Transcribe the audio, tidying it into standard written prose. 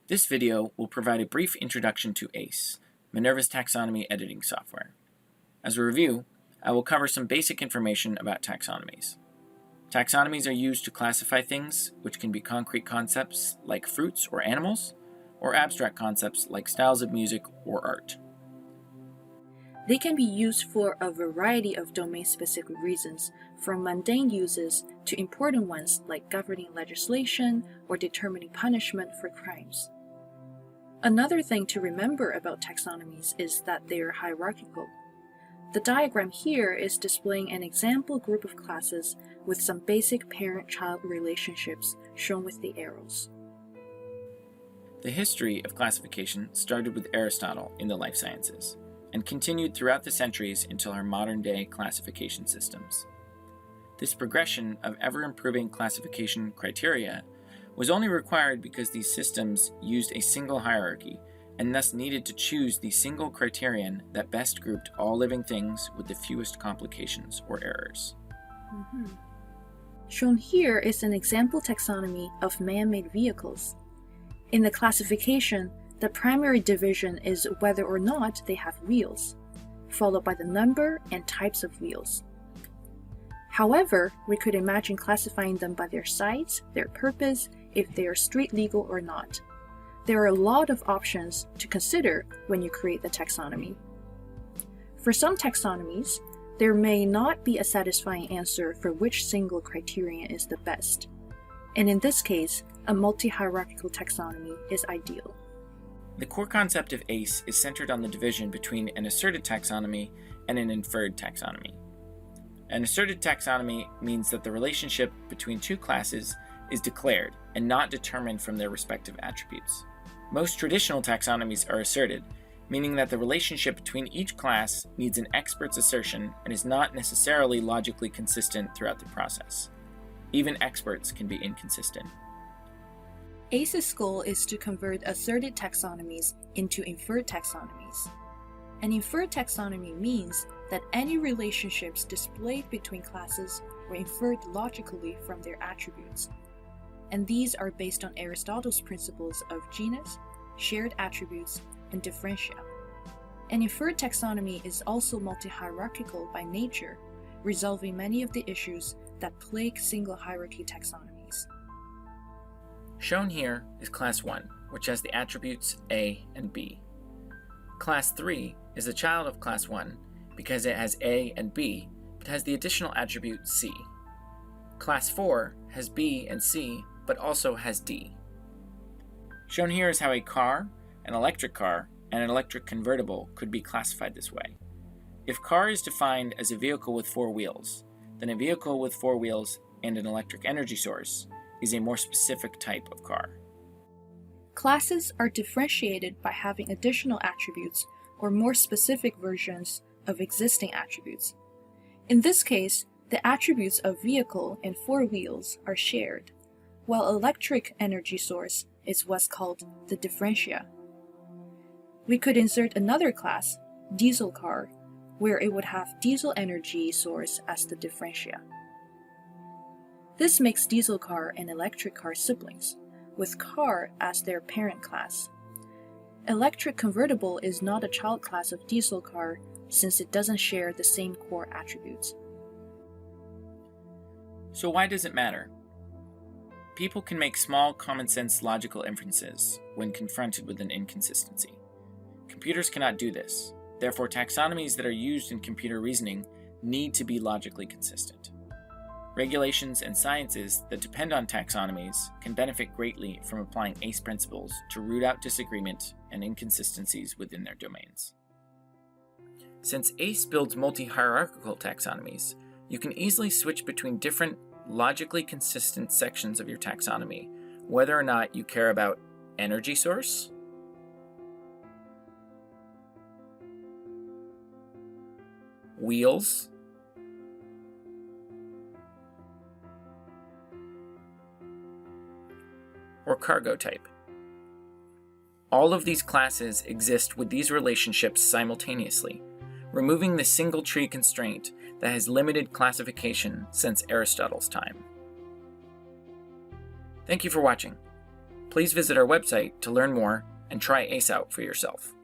This video will provide a brief introduction to ACE, Minerva's taxonomy editing software. As a review, I will cover some basic information about taxonomies. Taxonomies are used to classify things, which can be concrete concepts like fruits or animals, or abstract concepts like styles of music or art. They can be used for a variety of domain-specific reasons, from mundane uses to important ones like governing legislation or determining punishment for crimes. Another thing to remember about taxonomies is that they are hierarchical. The diagram here is displaying an example group of classes with some basic parent-child relationships shown with the arrows. The history of classification started with Aristotle in the life sciences, and continued throughout the centuries until our modern-day classification systems. This progression of ever-improving classification criteria was only required because these systems used a single hierarchy and thus needed to choose the single criterion that best grouped all living things with the fewest complications or errors. Shown here is an example taxonomy of man-made vehicles. In the classification, the primary division is whether or not they have wheels, followed by the number and types of wheels. However, we could imagine classifying them by their size, their purpose, if they are street legal or not. There are a lot of options to consider when you create the taxonomy. For some taxonomies, there may not be a satisfying answer for which single criterion is the best, and in this case, a multi-hierarchical taxonomy is ideal. The core concept of ACE is centered on the division between an asserted taxonomy and an inferred taxonomy. An asserted taxonomy means that the relationship between two classes is declared and not determined from their respective attributes. Most traditional taxonomies are asserted, meaning that the relationship between each class needs an expert's assertion and is not necessarily logically consistent throughout the process. Even experts can be inconsistent. ACE's goal is to convert asserted taxonomies into inferred taxonomies. An inferred taxonomy means that any relationships displayed between classes were inferred logically from their attributes, and these are based on Aristotle's principles of genus, shared attributes, and differentia. An inferred taxonomy is also multi-hierarchical by nature, resolving many of the issues that plague single hierarchy taxonomies. Shown here is Class 1, which has the attributes A and B. Class 3 is a child of Class 1 because it has A and B, but has the additional attribute C. Class 4 has B and C, but also has D. Shown here is how a car, an electric car, and an electric convertible could be classified this way. If car is defined as a vehicle with 4 wheels, then a vehicle with 4 wheels and an electric energy source is a more specific type of car. Classes are differentiated by having additional attributes or more specific versions of existing attributes. In this case, the attributes of vehicle and 4 wheels are shared, while electric energy source is what's called the differentia. We could insert another class, diesel car, where it would have diesel energy source as the differentia. This makes diesel car and electric car siblings, with car as their parent class. Electric convertible is not a child class of diesel car since it doesn't share the same core attributes. So why does it matter? People can make small, common-sense logical inferences when confronted with an inconsistency. Computers cannot do this. Therefore, taxonomies that are used in computer reasoning need to be logically consistent. Regulations and sciences that depend on taxonomies can benefit greatly from applying ACE principles to root out disagreement and inconsistencies within their domains. Since ACE builds multi-hierarchical taxonomies, you can easily switch between different logically consistent sections of your taxonomy, whether or not you care about energy source, wheels, or cargo type. All of these classes exist with these relationships simultaneously, removing the single tree constraint that has limited classification since Aristotle's time. Thank you for watching. Please visit our website to learn more and try ACE out for yourself.